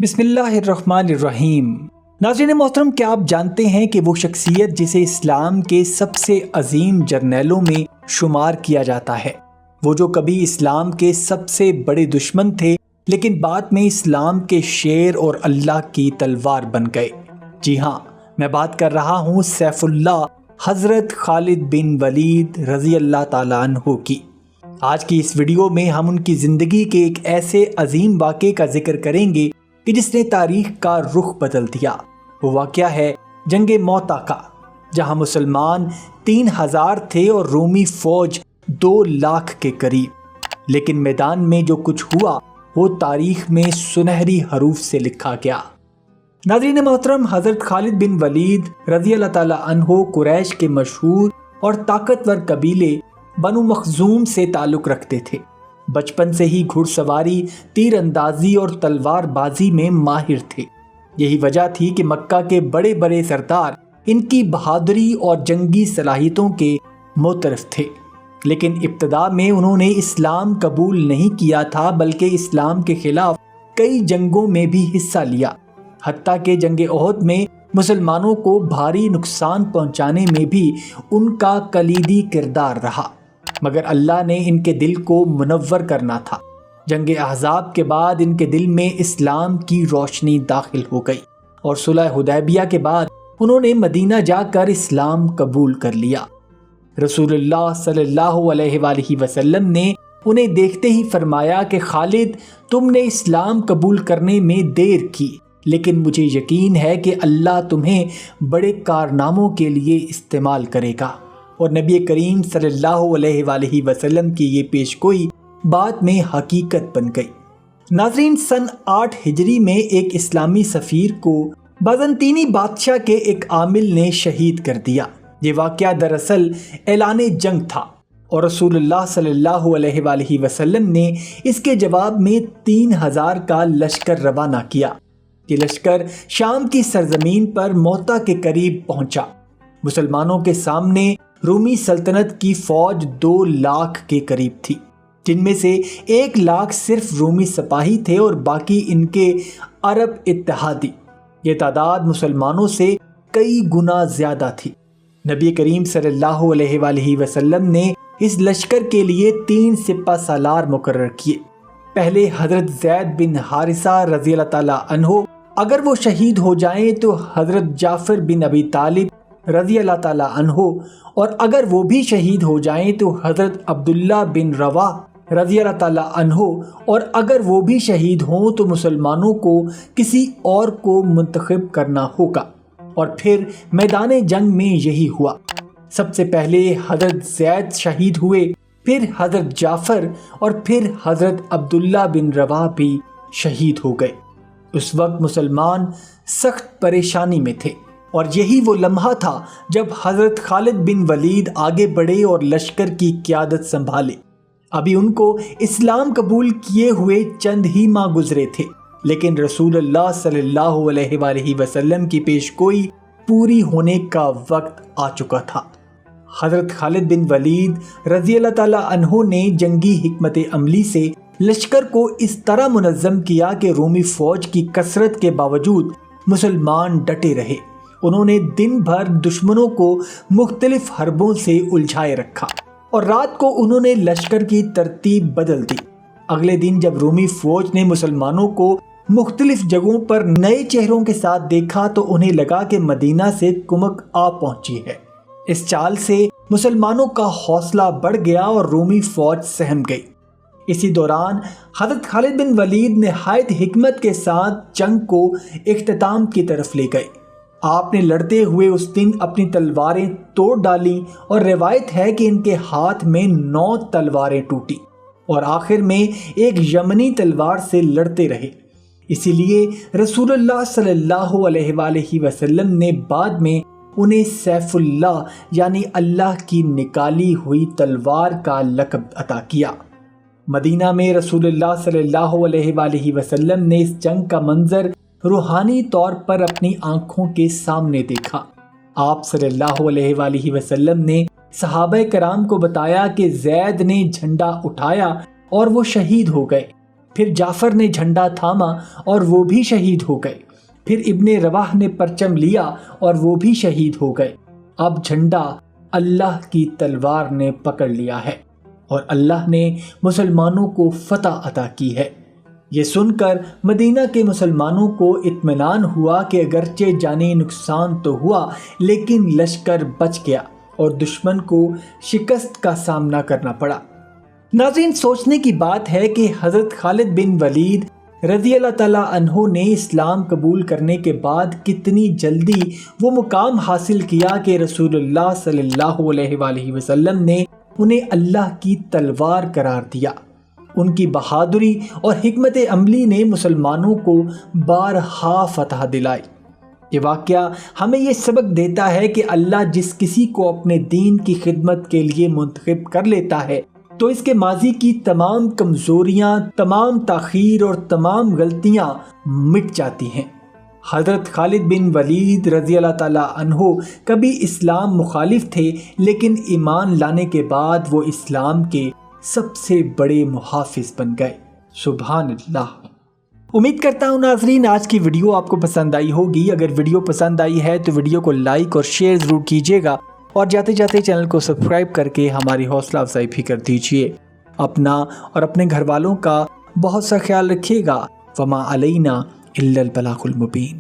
بسم اللہ الرحمن الرحیم۔ ناظرین محترم، کیا آپ جانتے ہیں کہ وہ شخصیت جسے اسلام کے سب سے عظیم جرنیلوں میں شمار کیا جاتا ہے، وہ جو کبھی اسلام کے سب سے بڑے دشمن تھے لیکن بعد میں اسلام کے شیر اور اللہ کی تلوار بن گئے؟ جی ہاں، میں بات کر رہا ہوں سیف اللہ حضرت خالد بن ولید رضی اللہ تعالیٰ عنہ کی۔ آج کی اس ویڈیو میں ہم ان کی زندگی کے ایک ایسے عظیم واقعے کا ذکر کریں گے کہ جس نے تاریخ کا رخ بدل دیا۔ وہ واقعہ ہے جنگ موتا کا، جہاں مسلمان 3000 تھے اور رومی فوج 2 لاکھ کے قریب، لیکن میدان میں جو کچھ ہوا وہ تاریخ میں سنہری حروف سے لکھا گیا۔ ناظرین محترم، حضرت خالد بن ولید رضی اللہ تعالیٰ عنہ قریش کے مشہور اور طاقتور قبیلے بنو مخزوم سے تعلق رکھتے تھے۔ بچپن سے ہی گھڑ سواری، تیر اندازی اور تلوار بازی میں ماہر تھے۔ یہی وجہ تھی کہ مکہ کے بڑے بڑے سردار ان کی بہادری اور جنگی صلاحیتوں کے معترف تھے، لیکن ابتدا میں انہوں نے اسلام قبول نہیں کیا تھا، بلکہ اسلام کے خلاف کئی جنگوں میں بھی حصہ لیا، حتیٰ کہ جنگ احد میں مسلمانوں کو بھاری نقصان پہنچانے میں بھی ان کا کلیدی کردار رہا، مگر اللہ نے ان کے دل کو منور کرنا تھا۔ جنگ احزاب کے بعد ان کے دل میں اسلام کی روشنی داخل ہو گئی اور صلح حدیبیہ کے بعد انہوں نے مدینہ جا کر اسلام قبول کر لیا۔ رسول اللہ صلی اللہ علیہ وآلہ وسلم نے انہیں دیکھتے ہی فرمایا کہ خالد، تم نے اسلام قبول کرنے میں دیر کی، لیکن مجھے یقین ہے کہ اللہ تمہیں بڑے کارناموں کے لیے استعمال کرے گا، اور نبی کریم صلی اللہ علیہ وآلہ وسلم کی یہ پیشگوئی بعد میں حقیقت بن گئی۔ ناظرین، سن 8 ہجری میں ایک اسلامی سفیر کو بازنطینی بادشاہ کے ایک عامل نے شہید کر دیا۔ یہ واقعہ دراصل اعلان جنگ تھا، اور رسول اللہ صلی اللہ علیہ وآلہ وسلم نے اس کے جواب میں 3000 کا لشکر روانہ کیا۔ یہ لشکر شام کی سرزمین پر موتا کے قریب پہنچا۔ مسلمانوں کے سامنے رومی سلطنت کی فوج 2 لاکھ کے قریب تھی، جن میں سے 1 لاکھ صرف رومی سپاہی تھے اور باقی ان کے عرب اتحادی۔ یہ تعداد مسلمانوں سے کئی گنا زیادہ تھی۔ نبی کریم صلی اللہ علیہ وآلہ وسلم نے اس لشکر کے لیے 3 سپہ سالار مقرر کیے۔ پہلے حضرت زید بن حارثہ رضی اللہ تعالیٰ عنہ، اگر وہ شہید ہو جائیں تو حضرت جعفر بن ابی طالب رضی اللہ تعالیٰ عنہ، اور اگر وہ بھی شہید ہو جائیں تو حضرت عبداللہ بن رواح رضی اللہ تعالیٰ عنہ، اور اگر وہ بھی شہید ہوں تو مسلمانوں کو کسی اور کو منتخب کرنا ہوگا۔ اور پھر میدان جنگ میں یہی ہوا۔ سب سے پہلے حضرت زید شہید ہوئے، پھر حضرت جعفر، اور پھر حضرت عبداللہ بن رواح بھی شہید ہو گئے۔ اس وقت مسلمان سخت پریشانی میں تھے، اور یہی وہ لمحہ تھا جب حضرت خالد بن ولید آگے بڑھے اور لشکر کی قیادت سنبھالے۔ ابھی ان کو اسلام قبول کیے ہوئے چند ہی ماہ گزرے تھے، لیکن رسول اللہ صلی اللہ علیہ وآلہ وسلم کی پیشگوئی پوری ہونے کا وقت آ چکا تھا۔ حضرت خالد بن ولید رضی اللہ تعالیٰ عنہ نے جنگی حکمت عملی سے لشکر کو اس طرح منظم کیا کہ رومی فوج کی کثرت کے باوجود مسلمان ڈٹے رہے۔ انہوں نے دن بھر دشمنوں کو مختلف حربوں سے الجھائے رکھا، اور رات کو انہوں نے لشکر کی ترتیب بدل دی۔ اگلے دن جب رومی فوج نے مسلمانوں کو مختلف جگہوں پر نئے چہروں کے ساتھ دیکھا تو انہیں لگا کہ مدینہ سے کمک آ پہنچی ہے۔ اس چال سے مسلمانوں کا حوصلہ بڑھ گیا اور رومی فوج سہم گئی۔ اسی دوران حضرت خالد بن ولید نہایت حکمت کے ساتھ جنگ کو اختتام کی طرف لے گئے۔ آپ نے لڑتے ہوئے اس دن اپنی تلواریں توڑ ڈالیں، اور روایت ہے کہ ان کے ہاتھ میں 9 تلواریں ٹوٹی، اور آخر میں ایک یمنی تلوار سے لڑتے رہے۔ اسی لیے رسول اللہ صلی اللہ علیہ وآلہ وسلم نے بعد میں انہیں سیف اللہ یعنی اللہ کی نکالی ہوئی تلوار کا لقب عطا کیا۔ مدینہ میں رسول اللہ صلی اللہ علیہ وآلہ وسلم نے اس جنگ کا منظر روحانی طور پر اپنی آنکھوں کے سامنے دیکھا۔ آپ صلی اللہ علیہ وآلہ وسلم نے صحابہ کرام کو بتایا کہ زید نے جھنڈا اٹھایا اور وہ شہید ہو گئے۔ پھر جعفر نے جھنڈا تھاما اور وہ بھی شہید ہو گئے۔ پھر ابن رواح نے پرچم لیا اور وہ بھی شہید ہو گئے۔ اب جھنڈا اللہ کی تلوار نے پکڑ لیا ہے اور اللہ نے مسلمانوں کو فتح عطا کی ہے۔ یہ سن کر مدینہ کے مسلمانوں کو اطمینان ہوا کہ اگرچہ جانی نقصان تو ہوا لیکن لشکر بچ گیا اور دشمن کو شکست کا سامنا کرنا پڑا۔ ناظرین، سوچنے کی بات ہے کہ حضرت خالد بن ولید رضی اللہ تعالیٰ عنہ نے اسلام قبول کرنے کے بعد کتنی جلدی وہ مقام حاصل کیا کہ رسول اللہ صلی اللہ علیہ وآلہ وسلم نے انہیں اللہ کی تلوار قرار دیا۔ ان کی بہادری اور حکمت عملی نے مسلمانوں کو بارہا فتح دلائی۔ یہ واقعہ ہمیں یہ سبق دیتا ہے کہ اللہ جس کسی کو اپنے دین کی خدمت کے لیے منتخب کر لیتا ہے تو اس کے ماضی کی تمام کمزوریاں، تمام تاخیر اور تمام غلطیاں مٹ جاتی ہیں۔ حضرت خالد بن ولید رضی اللہ تعالیٰ عنہ کبھی اسلام مخالف تھے، لیکن ایمان لانے کے بعد وہ اسلام کے سب سے بڑے محافظ بن گئے۔ سبحان اللہ۔ امید کرتا ہوں ناظرین آج کی ویڈیو آپ کو پسند آئی ہوگی۔ اگر ویڈیو پسند آئی ہے تو ویڈیو کو لائک اور شیئر ضرور کیجیے گا، اور جاتے جاتے چینل کو سبسکرائب کر کے ہماری حوصلہ افزائی بھی کر دیجیے۔ اپنا اور اپنے گھر والوں کا بہت سا خیال رکھیے گا۔ وما علینا الا البلاغ المبین۔